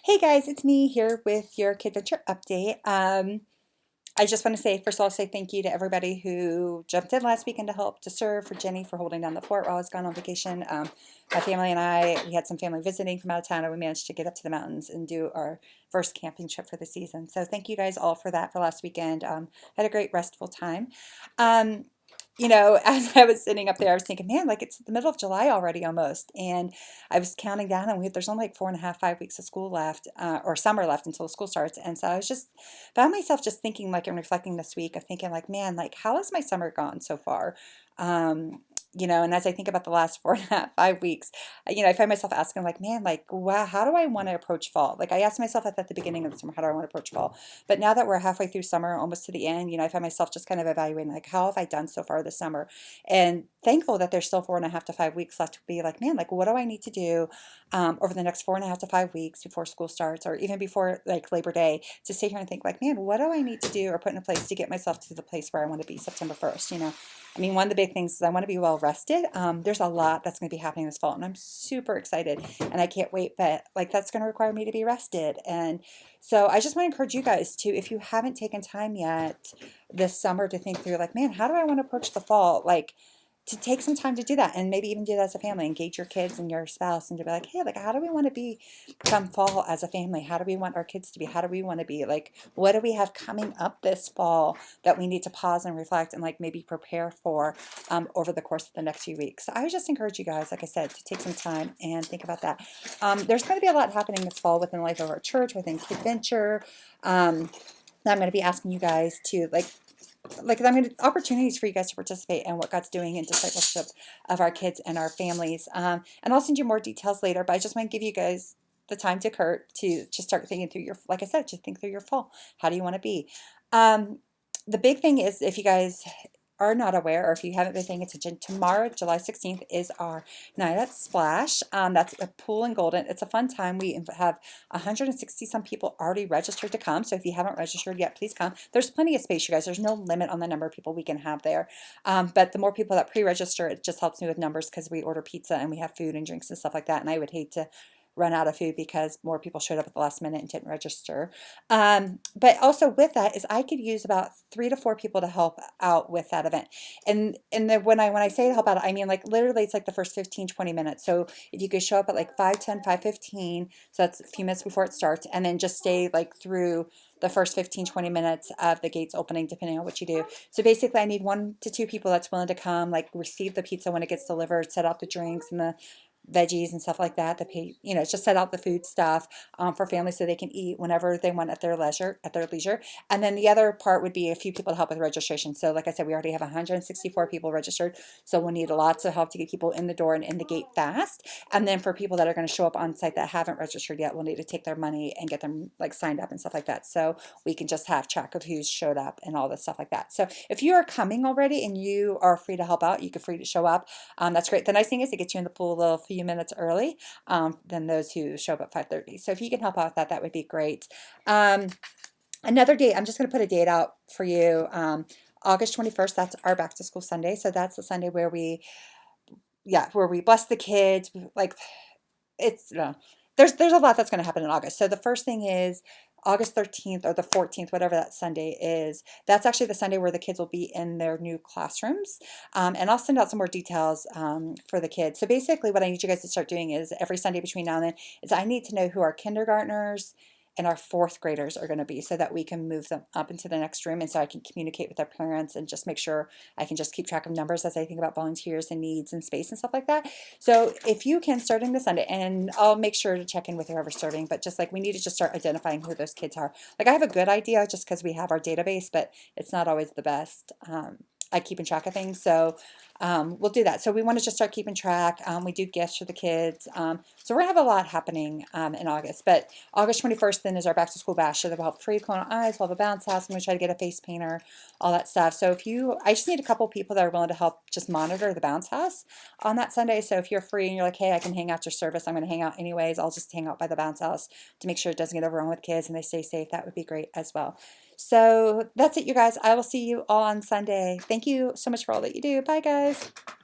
Hey guys, it's me here with your Kidventure update. I just want to say, first of all, say thank you to everybody who jumped in last weekend to help to serve, for Jenny for holding down the fort while I was gone on vacation. My family and I, we had some family visiting from out of town, and we managed to get up to the mountains and do our first camping trip for the season. So thank you guys all for that for last weekend. Had a great restful time. Um, as I was sitting up there, I was thinking, man, like it's the middle of July already almost. And I was counting down, and there's only like 4.5, 5 weeks of school left, or summer left until school starts. And so I was just found myself just thinking, like, and reflecting this week of thinking, like, man, like, how has my summer gone so far? Um, and as I think about the last 4.5, 5 weeks, I find myself asking, like, man, like, wow, how do I want to approach fall? Like, I asked myself at the beginning of the summer, how do I want to approach fall? But now that we're halfway through summer, almost to the end, I find myself just kind of evaluating, like, how have I done so far this summer? And thankful that there's still 4.5 to 5 weeks left to be like, man, like, what do I need to do over the next 4.5 to 5 weeks before school starts, or even before like Labor Day, to sit here and think, like, man, what do I need to do or put in place to get myself to the place where I want to be September 1st? I mean, one of the big things is I want to be well rested. There's a lot that's going to be happening this fall, and I'm super excited, and I can't wait. But like, that's going to require me to be rested, and so I just want to encourage you guys to, if you haven't taken time yet this summer to think through, like, man, how do I want to approach the fall? Like, to take some time to do that, and maybe even do that as a family. Engage your kids and your spouse, and to be like, hey, like, how do we want to be come fall as a family? How do we want our kids to be? How do we want to be? Like, what do we have coming up this fall that we need to pause and reflect and like maybe prepare for over the course of the next few weeks? So I would just encourage you guys, like I said, to take some time and think about that. There's going to be a lot happening this fall within the life of our church, within Kidventure. That I'm going to be asking you guys to like I'm going to opportunities for you guys to participate in what God's doing in discipleship of our kids and our families. And I'll send you more details later, but I just want to give you guys the time to Kurt to just start thinking through your, like I said, just think through your fall. How do you want to be? Um, the big thing is, if you guys are not aware, or if you haven't been paying attention, tomorrow, July 16th, is our night at Splash. That's a pool in Golden. It's a fun time. We have 160 some people already registered to come. So if you haven't registered yet, please come. There's plenty of space, you guys. There's no limit on the number of people we can have there. But the more people that pre-register, it just helps me with numbers, because we order pizza and we have food and drinks and stuff like that. And I would hate to run out of food because more people showed up at the last minute and didn't register. But also with that is I could use about 3 to 4 people to help out with that event. And when I say to help out, I mean, like, literally it's like the first 15, 20 minutes. So if you could show up at like 5:10, 5:15, so that's a few minutes before it starts, and then just stay like through the first 15, 20 minutes of the gates opening, depending on what you do. So basically I need 1 to 2 people that's willing to come, like, receive the pizza when it gets delivered, set out the drinks and the veggies and stuff like that. It's just set out the food stuff for families so they can eat whenever they want at their leisure. And then the other part would be a few people to help with registration. So like I said, we already have 164 people registered. So we'll need lots of help to get people in the door and in the gate fast. And then for people that are going to show up on site that haven't registered yet, we'll need to take their money and get them like signed up and stuff like that. So we can just have track of who's showed up and all this stuff like that. So if you are coming already and you are free to help out, you can free to show up. That's great. The nice thing is it gets you in the pool a little few minutes early than those who show up at 5:30. So if you can help out with that, that would be great. Another date, I'm just going to put a date out for you. August 21st, that's our back to school Sunday. So that's the Sunday where we bless the kids. Like, it's there's a lot that's going to happen in August. So the first thing is August 13th or the 14th, whatever that Sunday is. That's actually the Sunday where the kids will be in their new classrooms. And I'll send out some more details for the kids. So basically what I need you guys to start doing is every Sunday between now and then is I need to know who our kindergartners and our fourth graders are going to be, so that we can move them up into the next room, and so I can communicate with their parents and just make sure I can just keep track of numbers as I think about volunteers and needs and space and stuff like that. So if you can, starting this Sunday, and I'll make sure to check in with whoever's serving, but just like we need to just start identifying who those kids are. Like, I have a good idea just because we have our database, but it's not always the best. I keep in track of things, so we'll do that. So we want to just start keeping track. We do gifts for the kids. So we're going to have a lot happening in August. But August 21st then is our back to school bash. So we'll have free cone eyes, we'll have a bounce house. I'm going to try to get a face painter, all that stuff. So I just need a couple people that are willing to help just monitor the bounce house on that Sunday. So if you're free and you're like, hey, I can hang out your service, I'm going to hang out anyways, I'll just hang out by the bounce house to make sure it doesn't get overrun with kids and they stay safe. That would be great as well. So that's it, you guys. I will see you all on Sunday. Thank you so much for all that you do. Bye, guys.